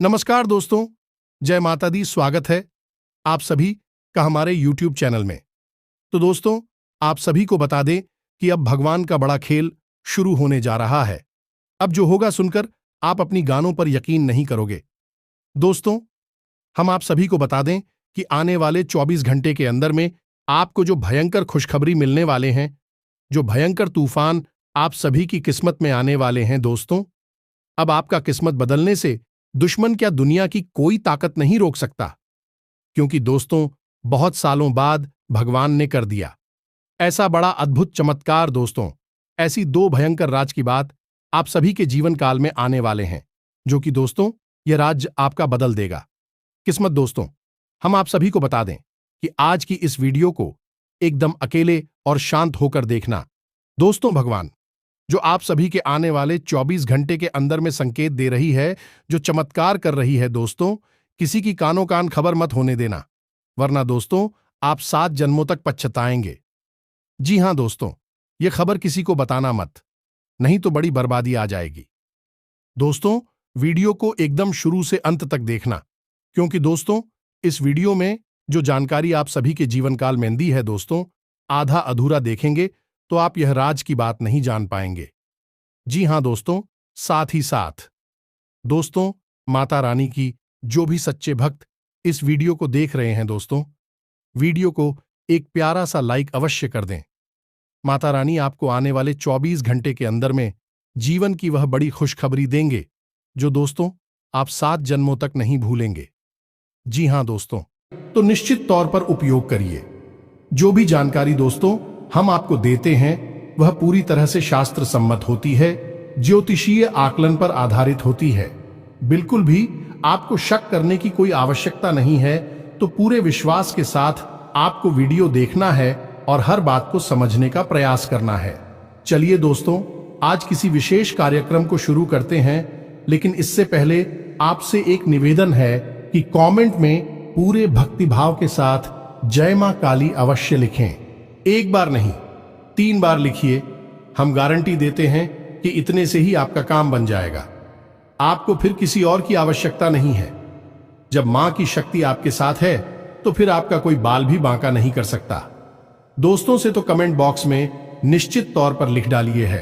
नमस्कार दोस्तों, जय माता दी। स्वागत है आप सभी का हमारे YouTube चैनल में। तो दोस्तों, आप सभी को बता दें कि अब भगवान का बड़ा खेल शुरू होने जा रहा है। अब जो होगा सुनकर आप अपनी गानों पर यकीन नहीं करोगे। दोस्तों, हम आप सभी को बता दें कि आने वाले 24 घंटे के अंदर में आपको जो भयंकर खुशखबरी मिलने वाले हैं, जो भयंकर तूफान आप सभी की किस्मत में आने वाले हैं दोस्तों, अब आपका किस्मत बदलने से दुश्मन क्या दुनिया की कोई ताकत नहीं रोक सकता। क्योंकि दोस्तों, बहुत सालों बाद भगवान ने कर दिया ऐसा बड़ा अद्भुत चमत्कार। दोस्तों, ऐसी दो भयंकर राज की बात आप सभी के जीवन काल में आने वाले हैं, जो कि दोस्तों यह राज्य आपका बदल देगा किस्मत। दोस्तों, हम आप सभी को बता दें कि आज की इस वीडियो को एकदम अकेले और शांत होकर देखना। दोस्तों, भगवान जो आप सभी के आने वाले 24 घंटे के अंदर में संकेत दे रही है, जो चमत्कार कर रही है दोस्तों, किसी की कानों कान खबर मत होने देना, वरना दोस्तों आप 7 जन्मों तक पछताएंगे। जी हां दोस्तों, यह खबर किसी को बताना मत, नहीं तो बड़ी बर्बादी आ जाएगी। दोस्तों, वीडियो को एकदम शुरू से अंत तक देखना, क्योंकि दोस्तों इस वीडियो में जो जानकारी आप सभी के जीवन काल में दी है दोस्तों, आधा अधूरा देखेंगे तो आप यह राज की बात नहीं जान पाएंगे। जी हां दोस्तों, साथ ही साथ दोस्तों माता रानी की जो भी सच्चे भक्त इस वीडियो को देख रहे हैं दोस्तों, वीडियो को एक प्यारा सा लाइक अवश्य कर दें। माता रानी आपको आने वाले 24 घंटे के अंदर में जीवन की वह बड़ी खुशखबरी देंगे, जो दोस्तों आप 7 जन्मों तक नहीं भूलेंगे। जी हां दोस्तों, तो निश्चित तौर पर उपयोग करिए। जो भी जानकारी दोस्तों हम आपको देते हैं वह पूरी तरह से शास्त्र सम्मत होती है, ज्योतिषीय आकलन पर आधारित होती है। बिल्कुल भी आपको शक करने की कोई आवश्यकता नहीं है। तो पूरे विश्वास के साथ आपको वीडियो देखना है और हर बात को समझने का प्रयास करना है। चलिए दोस्तों, आज किसी विशेष कार्यक्रम को शुरू करते हैं, लेकिन इससे पहले आपसे एक निवेदन है कि कमेंट में पूरे भक्तिभाव के साथ जय मां काली अवश्य लिखें। एक बार नहीं, 3 बार लिखिए। हम गारंटी देते हैं कि इतने से ही आपका काम बन जाएगा। आपको फिर किसी और की आवश्यकता नहीं है। जब मां की शक्ति आपके साथ है तो फिर आपका कोई बाल भी बांका नहीं कर सकता। दोस्तों से तो कमेंट बॉक्स में निश्चित तौर पर लिख डालिए है।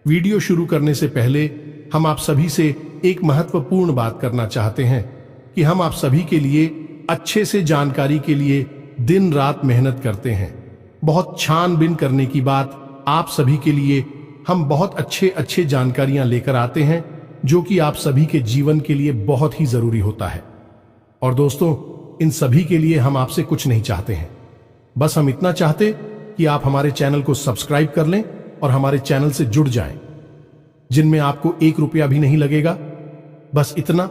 वीडियो शुरू करने से पहले हम आप सभी से एक महत्वपूर्ण बात करना चाहते हैं कि हम आप सभी के लिए अच्छे से जानकारी के लिए दिन रात मेहनत करते हैं। बहुत छानबीन करने की बात आप सभी के लिए हम बहुत अच्छे जानकारियां लेकर आते हैं, जो कि आप सभी के जीवन के लिए बहुत ही जरूरी होता है। और दोस्तों, इन सभी के लिए हम आपसे कुछ नहीं चाहते हैं, बस हम इतना चाहते कि आप हमारे चैनल को सब्सक्राइब कर लें और हमारे चैनल से जुड़ जाएं, जिनमें आपको 1 रुपया भी नहीं लगेगा। बस इतना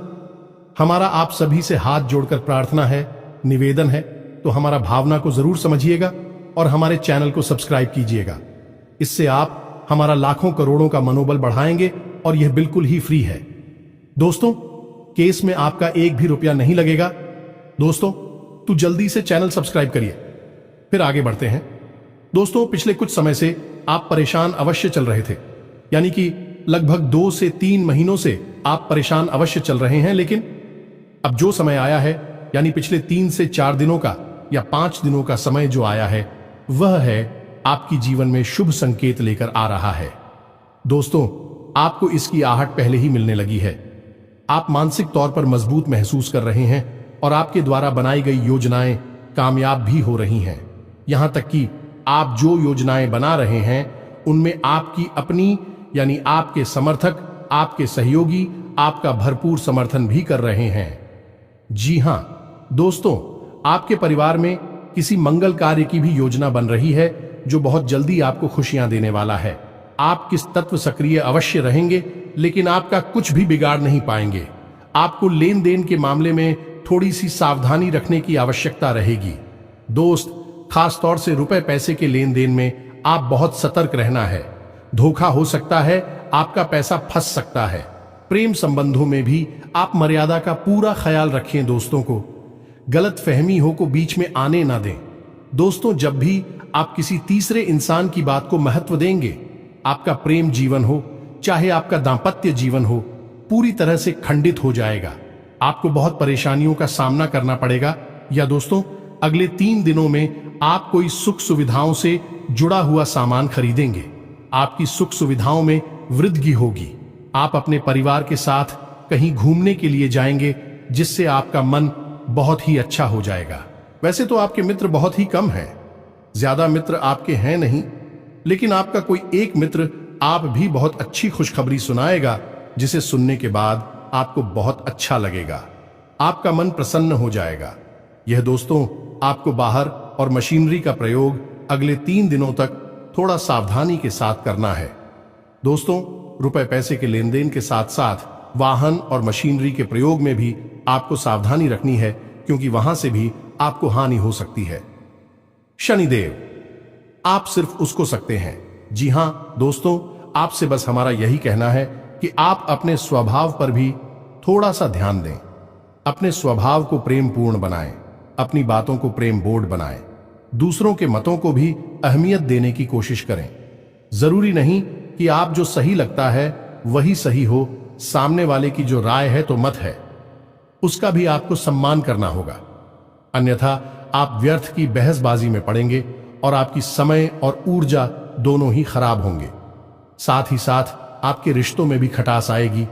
हमारा आप सभी से हाथ जोड़कर प्रार्थना है, निवेदन है। तो हमारा भावना को जरूर समझिएगा और हमारे चैनल को सब्सक्राइब कीजिएगा। इससे आप हमारा लाखों करोड़ों का मनोबल बढ़ाएंगे और यह बिल्कुल ही फ्री है। दोस्तों, केस में आपका 1 भी रुपया नहीं लगेगा। दोस्तों, तो जल्दी से चैनल सब्सक्राइब करिए, फिर आगे बढ़ते हैं। दोस्तों, पिछले कुछ समय से आप परेशान अवश्य चल रहे थे, यानी कि लगभग 2 से 3 महीनों से आप परेशान अवश्य चल रहे हैं। लेकिन अब जो समय आया है, यानी पिछले 3 से 4 दिनों का या 5 दिनों का समय जो आया है, वह है आपकी जीवन में शुभ संकेत लेकर आ रहा है। दोस्तों, आपको इसकी आहट पहले ही मिलने लगी है। आप मानसिक तौर पर मजबूत महसूस कर रहे हैं और आपके द्वारा बनाई गई योजनाएं कामयाब भी हो रही हैं। यहां तक कि आप जो योजनाएं बना रहे हैं उनमें आपकी अपनी यानी आपके समर्थक, आपके सहयोगी आपका भरपूर समर्थन भी कर रहे हैं। जी हां दोस्तों, आपके परिवार में किसी मंगल कार्य की भी योजना बन रही है, जो बहुत जल्दी आपको खुशियां देने वाला है। आप किस तत्व सक्रिय अवश्य रहेंगे, लेकिन आपका कुछ भी बिगाड़ नहीं पाएंगे। आपको लेन देन के मामले में थोड़ी सी सावधानी रखने की आवश्यकता रहेगी। दोस्त, खास तौर से रुपए पैसे के लेन देन में आप बहुत सतर्क रहना है। धोखा हो सकता है, आपका पैसा फंस सकता है। प्रेम संबंधों में भी आप मर्यादा का पूरा ख्याल रखें। दोस्तों को गलत फहमी हो को बीच में आने ना दें। दोस्तों, जब भी आप किसी तीसरे इंसान की बात को महत्व देंगे, आपका प्रेम जीवन हो चाहे आपका दांपत्य जीवन हो, पूरी तरह से खंडित हो जाएगा। आपको बहुत परेशानियों का सामना करना पड़ेगा, या दोस्तों अगले 3 दिनों में आप कोई सुख सुविधाओं से जुड़ा हुआ सामान खरीदेंगे। आपकी सुख सुविधाओं में वृद्धि होगी। आप अपने परिवार के साथ कहीं घूमने के लिए जाएंगे, जिससे आपका मन बहुत ही अच्छा हो जाएगा। वैसे तो आपके मित्र बहुत ही कम हैं, ज्यादा मित्र आपके हैं नहीं, लेकिन आपका कोई एक मित्र आप भी बहुत अच्छी खुशखबरी सुनाएगा, जिसे सुनने के बाद आपको बहुत अच्छा लगेगा। आपका मन प्रसन्न हो जाएगा। यह दोस्तों आपको बाहर और मशीनरी का प्रयोग अगले 3 दिनों तक थोड़ा सावधानी के साथ करना है। दोस्तों रुपए पैसे के लेन देन के साथ साथ वाहन और मशीनरी के प्रयोग में भी आपको सावधानी रखनी है, क्योंकि वहां से भी आपको हानि हो सकती है। शनिदेव, आप सिर्फ उसको सकते हैं। जी हां दोस्तों, आपसे बस हमारा यही कहना है कि आप अपने स्वभाव पर भी थोड़ा सा ध्यान दें। अपने स्वभाव को प्रेमपूर्ण बनाएं, अपनी बातों को प्रेम बोर्ड बनाएं, दूसरों के मतों को भी अहमियत देने की कोशिश करें। जरूरी नहीं कि आप जो सही लगता है वही सही हो, सामने वाले की जो राय है तो मत है, उसका भी आपको सम्मान करना होगा। अन्यथा आप व्यर्थ की बहसबाजी में पड़ेंगे और आपकी समय और ऊर्जा दोनों ही खराब होंगे। साथ ही साथ आपके रिश्तों में भी खटास आएगी।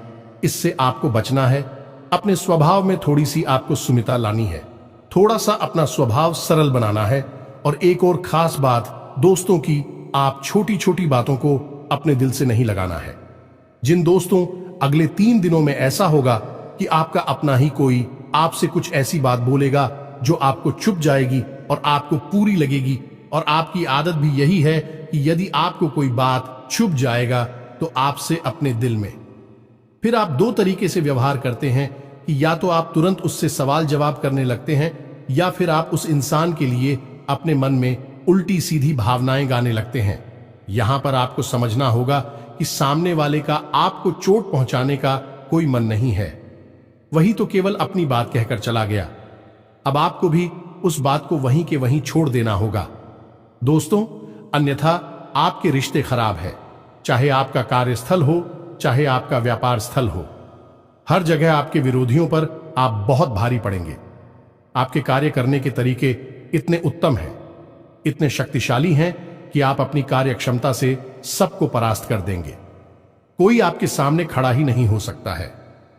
इससे आपको बचना है। अपने स्वभाव में थोड़ी सी आपको सुमिता लानी है, थोड़ा सा अपना स्वभाव सरल बनाना है। और एक और खास बात दोस्तों की, आप छोटी छोटी बातों को अपने दिल से नहीं लगाना है। जिन दोस्तों अगले 3 दिनों में ऐसा होगा कि आपका अपना ही कोई आपसे कुछ ऐसी बात बोलेगा जो आपको चुभ जाएगी और आपको पूरी लगेगी, और आपकी आदत भी यही है कि यदि आपको कोई बात चुभ जाएगा तो आपसे अपने दिल में, फिर आप 2 तरीके से व्यवहार करते हैं कि या तो आप तुरंत उससे सवाल जवाब करने लगते हैं, या फिर आप उस इंसान के लिए अपने मन में उल्टी सीधी भावनाएं गाने लगते हैं। यहां पर आपको समझना होगा कि सामने वाले का आपको चोट पहुंचाने का कोई मन नहीं है, वही तो केवल अपनी बात कहकर चला गया। अब आपको भी उस बात को वहीं के वहीं छोड़ देना होगा दोस्तों, अन्यथा आपके रिश्ते खराब है। चाहे आपका कार्यस्थल हो, चाहे आपका व्यापार स्थल हो, हर जगह आपके विरोधियों पर आप बहुत भारी पड़ेंगे। आपके कार्य करने के तरीके इतने उत्तम हैं, इतने शक्तिशाली हैं कि आप अपनी कार्य क्षमता से सबको परास्त कर देंगे। कोई आपके सामने खड़ा ही नहीं हो सकता है।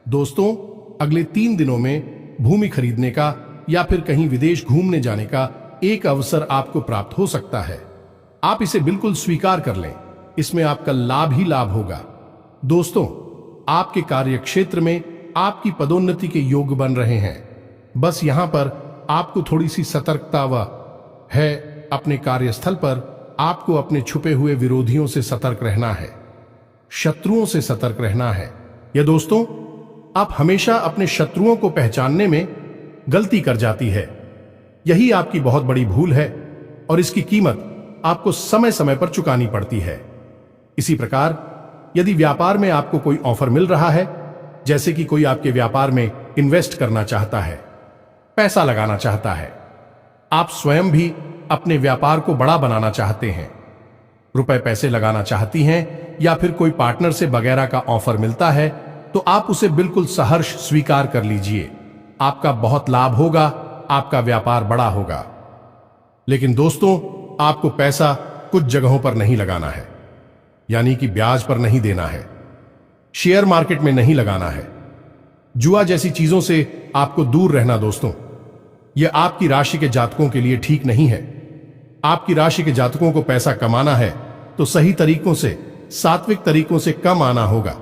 दोस्तों अगले 3 दिनों में भूमि खरीदने का या फिर कहीं विदेश घूमने जाने का एक अवसर आपको प्राप्त हो सकता है। आप इसे बिल्कुल स्वीकार कर लें, इसमें आपका लाभ ही लाभ होगा। दोस्तों आपके कार्य क्षेत्र में आपकी पदोन्नति के योग बन रहे हैं। बस यहां पर आपको थोड़ी सी सतर्कता है। अपने कार्यस्थल पर आपको अपने छुपे हुए विरोधियों से सतर्क रहना है, शत्रुओं से सतर्क रहना है। यह दोस्तों आप हमेशा अपने शत्रुओं को पहचानने में गलती कर जाती है। यही आपकी बहुत बड़ी भूल है और इसकी कीमत आपको समय समय पर चुकानी पड़ती है। इसी प्रकार यदि व्यापार में आपको कोई ऑफर मिल रहा है, जैसे कि कोई आपके व्यापार में इन्वेस्ट करना चाहता है, पैसा लगाना चाहता है, आप स्वयं भी अपने व्यापार को बड़ा बनाना चाहते हैं, रुपए पैसे लगाना चाहती हैं, या फिर कोई पार्टनर से वगैरह का ऑफर मिलता है, तो आप उसे बिल्कुल सहर्ष स्वीकार कर लीजिए। आपका बहुत लाभ होगा, आपका व्यापार बड़ा होगा। लेकिन दोस्तों आपको पैसा कुछ जगहों पर नहीं लगाना है, यानी कि ब्याज पर नहीं देना है, शेयर मार्केट में नहीं लगाना है, जुआ जैसी चीजों से आपको दूर रहना। दोस्तों यह आपकी राशि के जातकों के लिए ठीक नहीं है। आपकी राशि के जातकों को पैसा कमाना है तो सही तरीकों से, सात्विक तरीकों से कम आना होगा।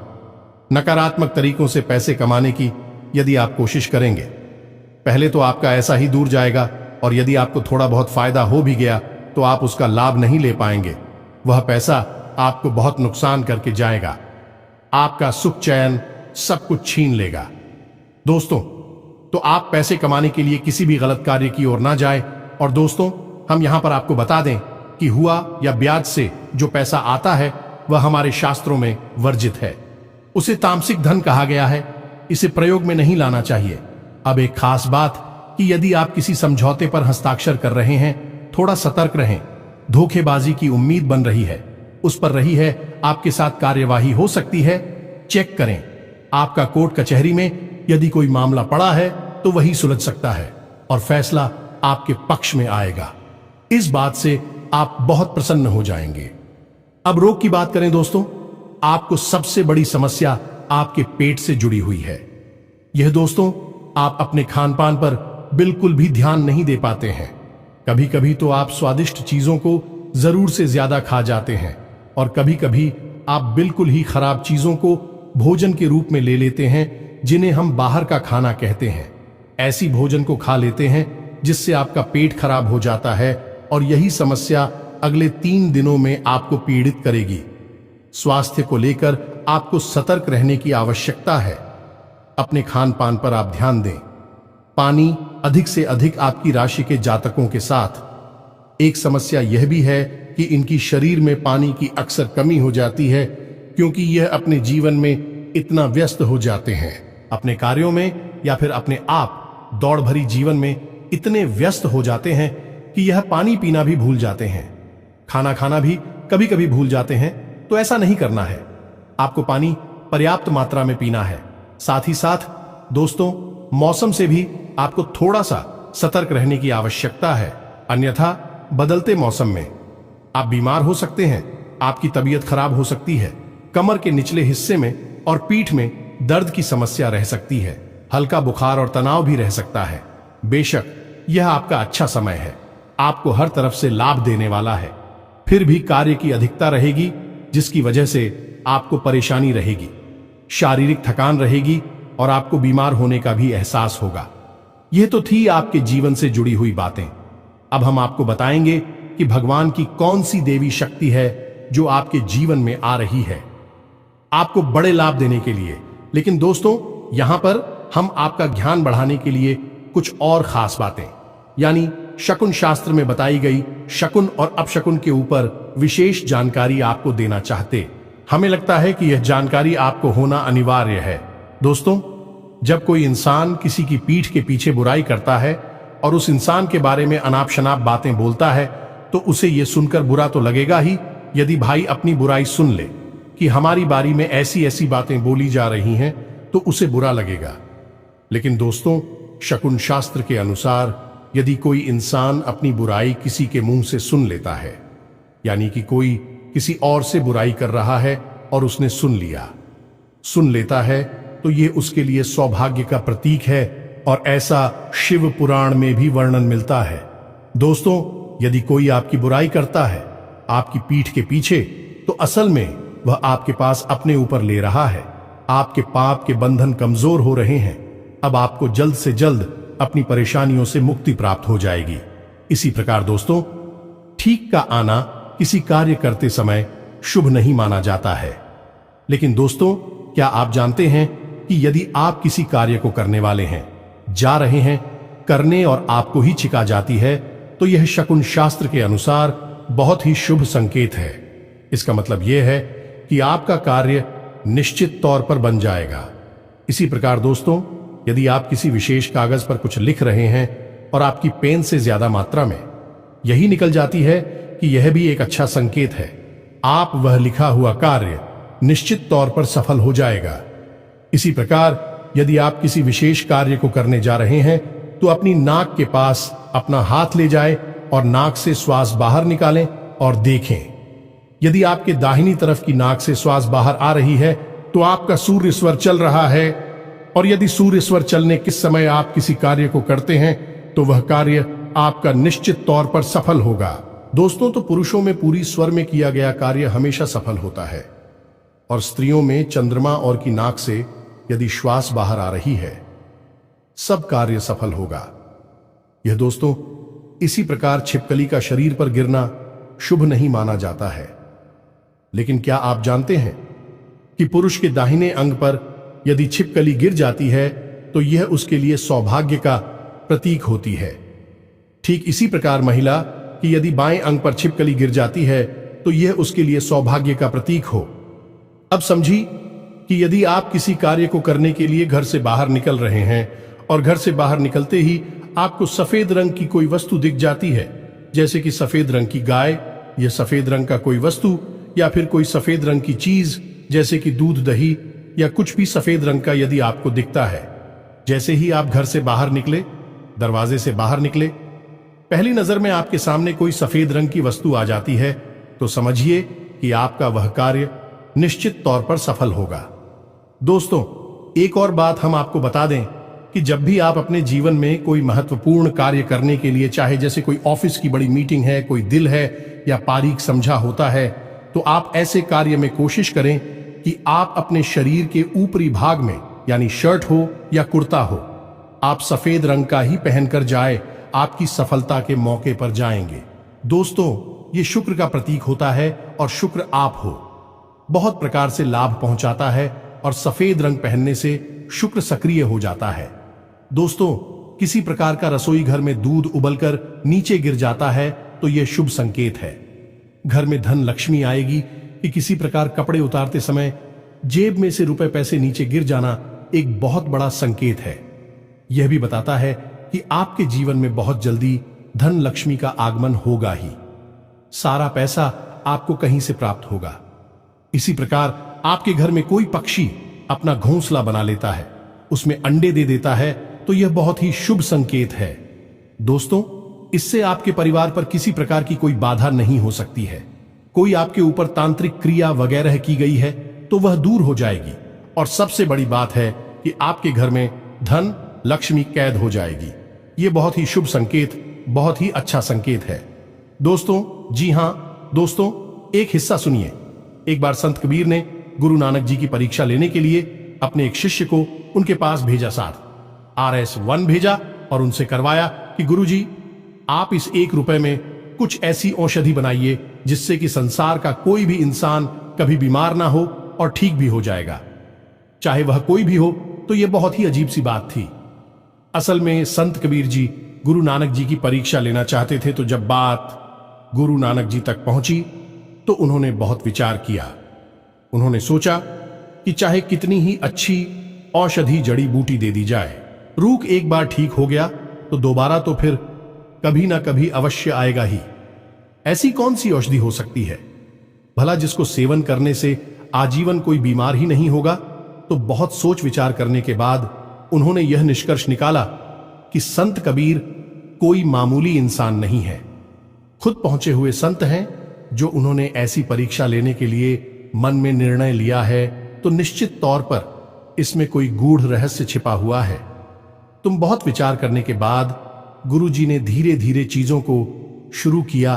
नकारात्मक तरीकों से पैसे कमाने की यदि आप कोशिश करेंगे, पहले तो आपका ऐसा ही दूर जाएगा, और यदि आपको थोड़ा बहुत फायदा हो भी गया तो आप उसका लाभ नहीं ले पाएंगे। वह पैसा आपको बहुत नुकसान करके जाएगा, आपका सुख चैन सब कुछ छीन लेगा। दोस्तों तो आप पैसे कमाने के लिए किसी भी गलत कार्य की ओर ना जाएं। और दोस्तों हम यहां पर आपको बता दें कि हुआ या ब्याज से जो पैसा आता है वह हमारे शास्त्रों में वर्जित है। उसे तामसिक धन कहा गया है, इसे प्रयोग में नहीं लाना चाहिए। अब एक खास बात कि यदि आप किसी समझौते पर हस्ताक्षर कर रहे हैं, थोड़ा सतर्क रहें। धोखेबाजी की उम्मीद बन रही है, उस पर रही है, आपके साथ कार्यवाही हो सकती है, चेक करें। आपका कोर्ट कचहरी में यदि कोई मामला पड़ा है तो वही सुलझ सकता है और फैसला आपके पक्ष में आएगा। इस बात से आप बहुत प्रसन्न हो जाएंगे। अब रोग की बात करें दोस्तों, आपको सबसे बड़ी समस्या आपके पेट से जुड़ी हुई है। यह दोस्तों, आप अपने खान पान पर बिल्कुल भी ध्यान नहीं दे पाते हैं। कभी कभी तो आप स्वादिष्ट चीजों को जरूर से ज्यादा खा जाते हैं और कभी कभी आप बिल्कुल ही खराब चीजों को भोजन के रूप में ले लेते हैं, जिन्हें हम बाहर का खाना कहते हैं। ऐसी भोजन को खा लेते हैं जिससे आपका पेट खराब हो जाता है और यही समस्या अगले 3 दिनों में आपको पीड़ित करेगी। स्वास्थ्य को लेकर आपको सतर्क रहने की आवश्यकता है। अपने खान पान पर आप ध्यान दें। पानी अधिक से अधिक आपकी राशि के जातकों के साथ। एक समस्या यह भी है कि इनकी शरीर में पानी की अक्सर कमी हो जाती है, क्योंकि यह अपने जीवन में इतना व्यस्त हो जाते हैं, अपने कार्यों में या फिर अपने आप दौड़ भरी जीवन में इतने व्यस्त हो जाते हैं कि यह पानी पीना भी भूल जाते हैं। खाना खाना भी कभी कभी भूल जाते हैं। तो ऐसा नहीं करना है। आपको पानी पर्याप्त मात्रा में पीना है। साथ ही साथ दोस्तों, मौसम से भी आपको थोड़ा सा सतर्क रहने की आवश्यकता है, अन्यथा बदलते मौसम में आप बीमार हो सकते हैं। आपकी तबीयत खराब हो सकती है। कमर के निचले हिस्से में और पीठ में दर्द की समस्या रह सकती है। हल्का बुखार और तनाव भी रह सकता है। बेशक यह आपका अच्छा समय है, आपको हर तरफ से लाभ देने वाला है, फिर भी कार्य की अधिकता रहेगी, जिसकी वजह से आपको परेशानी रहेगी, शारीरिक थकान रहेगी और आपको बीमार होने का भी एहसास होगा। यह तो थी आपके जीवन से जुड़ी हुई बातें। अब हम आपको बताएंगे कि भगवान की कौन सी देवी शक्ति है जो आपके जीवन में आ रही है आपको बड़े लाभ देने के लिए। लेकिन दोस्तों, यहां पर हम आपका ज्ञान बढ़ाने के लिए कुछ और खास बातें, यानी शकुन शास्त्र में बताई गई शकुन और अपशकुन के ऊपर विशेष जानकारी आपको देना चाहते। हमें लगता है कि यह जानकारी आपको होना अनिवार्य है। दोस्तों, जब कोई इंसान किसी की पीठ के पीछे बुराई करता है और उस इंसान के बारे में अनाप शनाप बातें बोलता है, तो उसे यह सुनकर बुरा तो लगेगा ही। यदि भाई अपनी बुराई सुन ले कि हमारी बारी में ऐसी ऐसी बातें बोली जा रही हैं, तो उसे बुरा लगेगा। लेकिन दोस्तों, शकुन शास्त्र के अनुसार यदि कोई इंसान अपनी बुराई किसी के मुंह से सुन लेता है, यानी कि कोई किसी और से बुराई कर रहा है और उसने सुन लेता है, तो ये उसके लिए सौभाग्य का प्रतीक है और ऐसा शिव पुराण में भी वर्णन मिलता है। दोस्तों, यदि कोई आपकी बुराई करता है आपकी पीठ के पीछे, तो असल में वह आपके पास अपने ऊपर ले रहा है। आपके पाप के बंधन कमजोर हो रहे हैं। अब आपको जल्द से जल्द अपनी परेशानियों से मुक्ति प्राप्त हो जाएगी। इसी प्रकार दोस्तों, ठीक का आना किसी कार्य करते समय शुभ नहीं माना जाता है। लेकिन दोस्तों, क्या आप जानते हैं कि यदि आप किसी कार्य को करने वाले हैं, जा रहे हैं करने और आपको ही चिका जाती है, तो यह शकुन शास्त्र के अनुसार बहुत ही शुभ संकेत है। इसका मतलब यह है कि आपका कार्य निश्चित तौर पर बन जाएगा। इसी प्रकार दोस्तों, यदि आप किसी विशेष कागज पर कुछ लिख रहे हैं और आपकी पेन से ज्यादा मात्रा में यही निकल जाती है, कि यह भी एक अच्छा संकेत है। आप वह लिखा हुआ कार्य निश्चित तौर पर सफल हो जाएगा। इसी प्रकार यदि आप किसी विशेष कार्य को करने जा रहे हैं, तो अपनी नाक के पास अपना हाथ ले जाएं और नाक से श्वास बाहर निकालें और देखें। यदि आपके दाहिनी तरफ की नाक से श्वास बाहर आ रही है, तो आपका सूर्य स्वर चल रहा है। और यदि सूर्य स्वर चलने किस समय आप किसी कार्य को करते हैं, तो वह कार्य आपका निश्चित तौर पर सफल होगा। दोस्तों, तो पुरुषों में पूरी स्वर में किया गया कार्य हमेशा सफल होता है, और स्त्रियों में चंद्रमा और की नाक से यदि श्वास बाहर आ रही है, सब कार्य सफल होगा। यह दोस्तों, इसी प्रकार छिपकली का शरीर पर गिरना शुभ नहीं माना जाता है। लेकिन क्या आप जानते हैं कि पुरुष के दाहिने अंग पर यदि छिपकली गिर जाती है, तो यह उसके लिए सौभाग्य का प्रतीक होती है। ठीक इसी प्रकार महिला कि यदि बाएं अंग पर छिपकली गिर जाती है, तो यह उसके लिए सौभाग्य का प्रतीक हो। अब समझी कि यदि आप किसी कार्य को करने के लिए घर से बाहर निकल रहे हैं और घर से बाहर निकलते ही आपको सफेद रंग की कोई वस्तु दिख जाती है, जैसे कि सफेद रंग की गाय या सफेद रंग का कोई वस्तु या फिर कोई सफेद रंग की चीज जैसे कि दूध, दही या कुछ भी सफेद रंग का यदि आपको दिखता है, जैसे ही आप घर से बाहर निकले, दरवाजे से बाहर निकले, पहली नजर में आपके सामने कोई सफेद रंग की वस्तु आ जाती है तो समझिए कि आपका वह कार्य निश्चित तौर पर सफल होगा। दोस्तों, एक और बात हम आपको बता दें कि जब भी आप अपने जीवन में कोई महत्वपूर्ण कार्य करने के लिए, चाहे जैसे कोई ऑफिस की बड़ी मीटिंग है, कोई दिल है या तारीख समझा होता है, तो आप ऐसे कार्य में कोशिश करें कि आप अपने शरीर के ऊपरी भाग में, यानी शर्ट हो या कुर्ता हो, आप सफेद रंग का ही पहनकर जाए, आपकी सफलता के मौके पर जाएंगे। दोस्तों, ये शुक्र का प्रतीक होता है और शुक्र आप हो, बहुत प्रकार से लाभ पहुंचाता है और सफेद रंग पहनने से शुक्र सक्रिय हो जाता है। दोस्तों, किसी प्रकार का रसोई घर में दूध उबलकर नीचे गिर जाता है तो यह शुभ संकेत है। घर में धन लक्ष्मी आएगी कि किसी प्रकार कपड़े उतारते समय जेब में से रुपए पैसे नीचे गिर जाना एक बहुत बड़ा संकेत है। यह भी बताता है कि आपके जीवन में बहुत जल्दी धन लक्ष्मी का आगमन होगा ही, सारा पैसा आपको कहीं से प्राप्त होगा। इसी प्रकार आपके घर में कोई पक्षी अपना घोंसला बना लेता है, उसमें अंडे दे देता है, तो यह बहुत ही शुभ संकेत है। दोस्तों, इससे आपके परिवार पर किसी प्रकार की कोई बाधा नहीं हो सकती है। कोई आपके ऊपर तांत्रिक क्रिया वगैरह की गई है तो वह दूर हो जाएगी, और सबसे बड़ी बात है कि आपके घर में धन लक्ष्मी कैद हो जाएगी। यह बहुत ही शुभ संकेत, बहुत ही अच्छा संकेत है। दोस्तों, जी हां दोस्तों, एक हिस्सा सुनिए। एक बार संत कबीर ने गुरु नानक जी की परीक्षा लेने के लिए अपने एक शिष्य को उनके पास भेजा, साथ RS1 भेजा और उनसे करवाया कि गुरुजी, आप इस 1 रुपए में कुछ ऐसी औषधि बनाइए जिससे कि संसार का कोई भी इंसान कभी बीमार ना हो और ठीक भी हो जाएगा, चाहे वह कोई भी हो। तो यह बहुत ही अजीब सी बात थी। असल में संत कबीर जी गुरु नानक जी की परीक्षा लेना चाहते थे। तो जब बात गुरु नानक जी तक पहुंची तो उन्होंने बहुत विचार किया। उन्होंने सोचा कि चाहे कितनी ही अच्छी औषधि जड़ी बूटी दे दी जाए, रूख एक बार ठीक हो गया तो दोबारा तो फिर कभी ना कभी अवश्य आएगा ही। ऐसी कौन सी औषधि हो सकती है भला जिसको सेवन करने से आजीवन कोई बीमार ही नहीं होगा? तो बहुत सोच विचार करने के बाद उन्होंने यह निष्कर्ष निकाला कि संत कबीर कोई मामूली इंसान नहीं है, खुद पहुंचे हुए संत हैं। जो उन्होंने ऐसी परीक्षा लेने के लिए मन में निर्णय लिया है तो निश्चित तौर पर इसमें कोई गूढ़ रहस्य छिपा हुआ है। तुम बहुत विचार करने के बाद गुरुजी ने धीरे धीरे चीजों को शुरू किया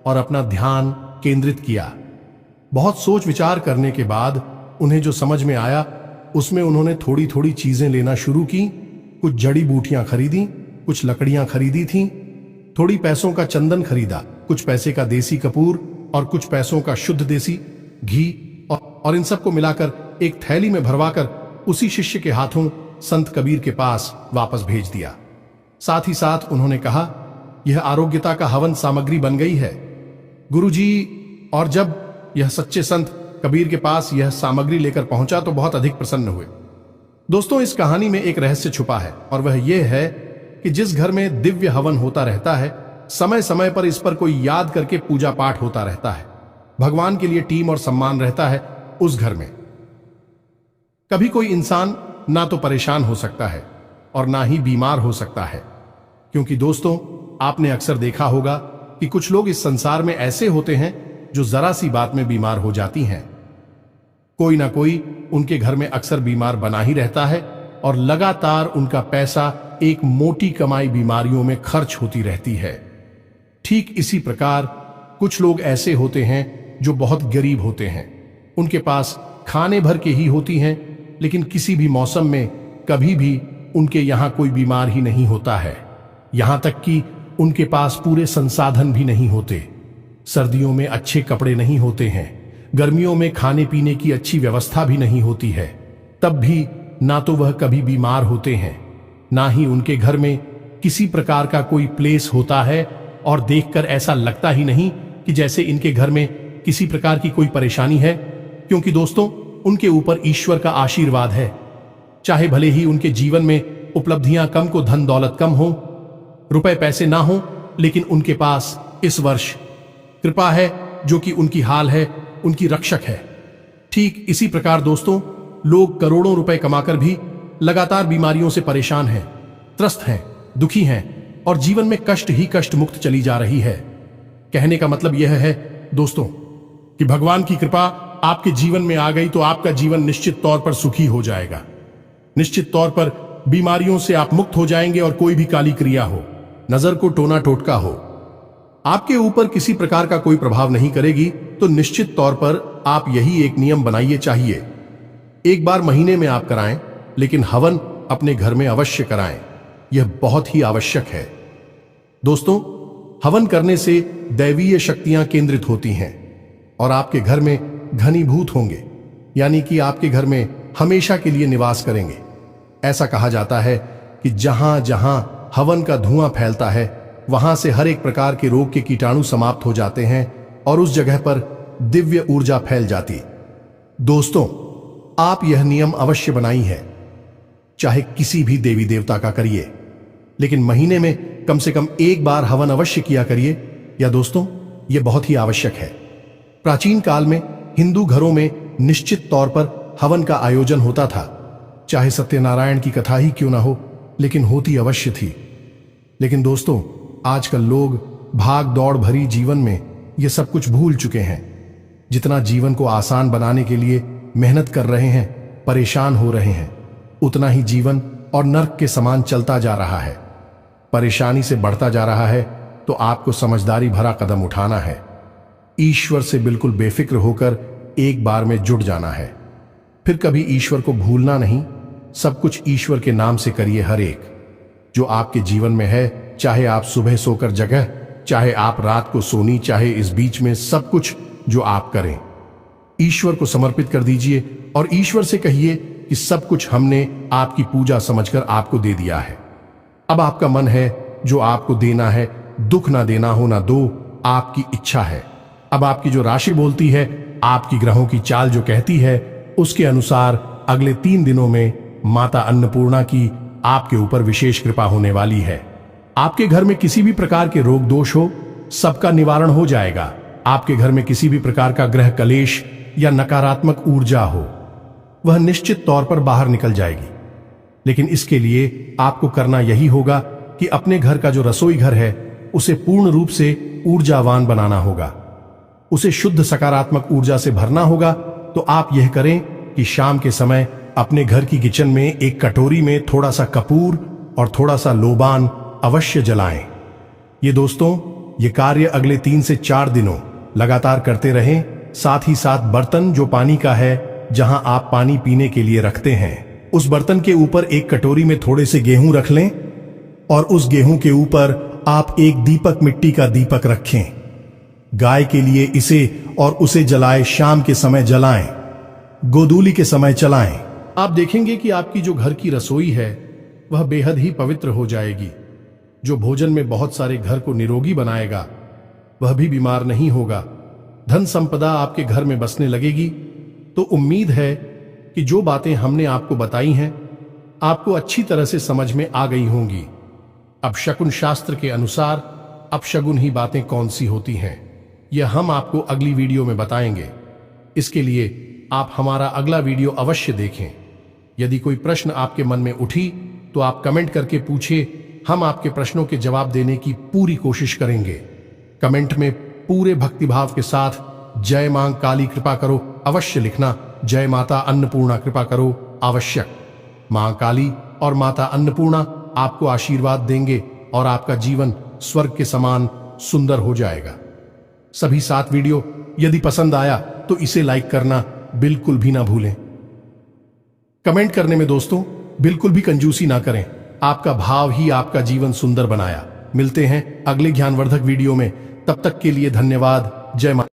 और अपना ध्यान केंद्रित किया। बहुत सोच विचार करने के बाद उन्हें जो समझ में आया उसमें उन्होंने थोड़ी थोड़ी चीजें लेना शुरू की। कुछ जड़ी बूटियां खरीदी, कुछ लकड़ियां खरीदी थीं, थोड़ी पैसों का चंदन खरीदा, कुछ पैसे का देसी कपूर और कुछ पैसों का शुद्ध देसी घी, और इन सबको मिलाकर एक थैली में भरवाकर उसी शिष्य के हाथों संत कबीर के पास वापस भेज दिया। साथ ही साथ उन्होंने कहा, यह आरोग्यता का हवन सामग्री बन गई है गुरुजी। और जब यह सच्चे संत कबीर के पास यह सामग्री लेकर पहुंचा तो बहुत अधिक प्रसन्न हुए। दोस्तों, इस कहानी में एक रहस्य छुपा है और वह यह है कि जिस घर में दिव्य हवन होता रहता है, समय समय पर इस पर कोई याद करके पूजा पाठ होता रहता है, भगवान के लिए टीम और सम्मान रहता है, उस घर में कभी कोई इंसान ना तो परेशान हो सकता है और ना ही बीमार हो सकता है। क्योंकि दोस्तों, आपने अक्सर देखा होगा कि कुछ लोग इस संसार में ऐसे होते हैं जो जरा सी बात में बीमार हो जाती हैं। कोई ना कोई उनके घर में अक्सर बीमार बना ही रहता है और लगातार उनका पैसा एक मोटी कमाई बीमारियों में खर्च होती रहती है। ठीक इसी प्रकार कुछ लोग ऐसे होते हैं जो बहुत गरीब होते हैं, उनके पास खाने भर के ही होती हैं, लेकिन किसी भी मौसम में कभी भी उनके यहां कोई बीमार ही नहीं होता है। यहां तक कि उनके पास पूरे संसाधन भी नहीं होते। सर्दियों में अच्छे कपड़े नहीं होते हैं, गर्मियों में खाने पीने की अच्छी व्यवस्था भी नहीं होती है, तब भी ना तो वह कभी बीमार होते हैं, ना ही उनके घर में किसी प्रकार का कोई प्लेस होता है, और देखकर ऐसा लगता ही नहीं कि जैसे इनके घर में किसी प्रकार की कोई परेशानी है। क्योंकि दोस्तों, उनके ऊपर ईश्वर का आशीर्वाद है। चाहे भले ही उनके जीवन में उपलब्धियां कम को, धन दौलत कम हो, रुपए पैसे ना हो, लेकिन उनके पास इस वर्ष कृपा है जो कि उनकी हाल है, उनकी रक्षक है। ठीक इसी प्रकार दोस्तों, लोग करोड़ों रुपए कमाकर भी लगातार बीमारियों से परेशान हैं, त्रस्त हैं, दुखी हैं और जीवन में कष्ट ही कष्ट मुक्त चली जा रही है। कहने का मतलब यह है दोस्तों कि भगवान की कृपा आपके जीवन में आ गई तो आपका जीवन निश्चित तौर पर सुखी हो जाएगा। निश्चित तौर पर बीमारियों से आप मुक्त हो जाएंगे और कोई भी काली क्रिया हो, नजर को टोना टोटका हो, आपके ऊपर किसी प्रकार का कोई प्रभाव नहीं करेगी। तो निश्चित तौर पर आप यही एक नियम बनाइए, चाहिए एक बार महीने में आप कराएं, लेकिन हवन अपने घर में अवश्य कराएं। यह बहुत ही आवश्यक है दोस्तों। हवन करने से दैवीय शक्तियां केंद्रित होती हैं और आपके घर में घनीभूत होंगे, यानी कि आपके घर में हमेशा के लिए निवास करेंगे। ऐसा कहा जाता है कि जहां जहां हवन का धुआं फैलता है वहां से हर एक प्रकार के रोग के कीटाणु समाप्त हो जाते हैं और उस जगह पर दिव्य ऊर्जा फैल जाती। दोस्तों, आप यह नियम अवश्य बनाई है, चाहे किसी भी देवी देवता का करिए, लेकिन महीने में कम से कम एक बार हवन अवश्य किया करिए। या दोस्तों, यह बहुत ही आवश्यक है। प्राचीन काल में हिंदू घरों में निश्चित तौर पर हवन का आयोजन होता था, चाहे सत्यनारायण की कथा ही क्यों ना हो, लेकिन होती अवश्य थी। लेकिन दोस्तों, आजकल लोग भाग दौड़ भरी जीवन में ये सब कुछ भूल चुके हैं। जितना जीवन को आसान बनाने के लिए मेहनत कर रहे हैं, परेशान हो रहे हैं, उतना ही जीवन और नर्क के समान चलता जा रहा है, परेशानी से बढ़ता जा रहा है। तो आपको समझदारी भरा कदम उठाना है, ईश्वर से बिल्कुल बेफिक्र होकर एक बार में जुट जाना है। फिर कभी ईश्वर को भूलना नहीं, सब कुछ ईश्वर के नाम से करिए। हर एक जो आपके जीवन में है, चाहे आप सुबह सोकर जगह, चाहे आप रात को सोनी, चाहे इस बीच में, सब कुछ जो आप करें ईश्वर को समर्पित कर दीजिए और ईश्वर से कहिए कि सब कुछ हमने आपकी पूजा समझकर आपको दे दिया है। अब आपका मन है जो आपको देना है, दुख ना देना हो ना दो, आपकी इच्छा है। अब आपकी जो राशि बोलती है, आपकी ग्रहों की चाल जो कहती है, उसके अनुसार अगले 3 दिनों में माता अन्नपूर्णा की आपके ऊपर विशेष कृपा होने वाली है। आपके घर में किसी भी प्रकार के रोग दोष हो, सबका निवारण हो जाएगा। आपके घर में किसी भी प्रकार का ग्रह कलेश या नकारात्मक ऊर्जा हो, वह निश्चित तौर पर बाहर निकल जाएगी। लेकिन इसके लिए आपको करना यही होगा कि अपने घर का जो रसोई घर है उसे पूर्ण रूप से ऊर्जावान बनाना होगा, उसे शुद्ध सकारात्मक ऊर्जा से भरना होगा। तो आप यह करें कि शाम के समय अपने घर की किचन में एक कटोरी में थोड़ा सा कपूर और थोड़ा सा लोबान अवश्य जलाएं। ये दोस्तों, ये कार्य अगले 3 से 4 दिनों लगातार करते रहें। साथ ही साथ बर्तन जो पानी का है, जहां आप पानी पीने के लिए रखते हैं, उस बर्तन के ऊपर एक कटोरी में थोड़े से गेहूं रख लें और उस गेहूं के ऊपर आप एक दीपक, मिट्टी का दीपक रखें। गाय के लिए इसे और उसे जलाएं, शाम के समय जलाएं, गोधूली के समय चलाएं। आप देखेंगे कि आपकी जो घर की रसोई है वह बेहद ही पवित्र हो जाएगी। जो भोजन में बहुत सारे घर को निरोगी बनाएगा, वह भी बीमार नहीं होगा। धन संपदा आपके घर में बसने लगेगी। तो उम्मीद है कि जो बातें हमने आपको बताई हैं आपको अच्छी तरह से समझ में आ गई होंगी। अब शकुन शास्त्र के अनुसार अपशगुन ही बातें कौन सी होती हैं, यह हम आपको अगली वीडियो में बताएंगे। इसके लिए आप हमारा अगला वीडियो अवश्य देखें। यदि कोई प्रश्न आपके मन में उठी तो आप कमेंट करके पूछिए, हम आपके प्रश्नों के जवाब देने की पूरी कोशिश करेंगे। कमेंट में पूरे भक्तिभाव के साथ जय मां काली कृपा करो अवश्य लिखना। जय माता अन्नपूर्णा कृपा करो आवश्यक। मां काली और माता अन्नपूर्णा आपको आशीर्वाद देंगे और आपका जीवन स्वर्ग के समान सुंदर हो जाएगा। सभी 7 वीडियो यदि पसंद आया तो इसे लाइक करना बिल्कुल भी ना भूलें। कमेंट करने में दोस्तों बिल्कुल भी कंजूसी ना करें, आपका भाव ही आपका जीवन सुंदर बनाया। मिलते हैं अगले ज्ञानवर्धक वीडियो में, तब तक के लिए धन्यवाद। जय माता।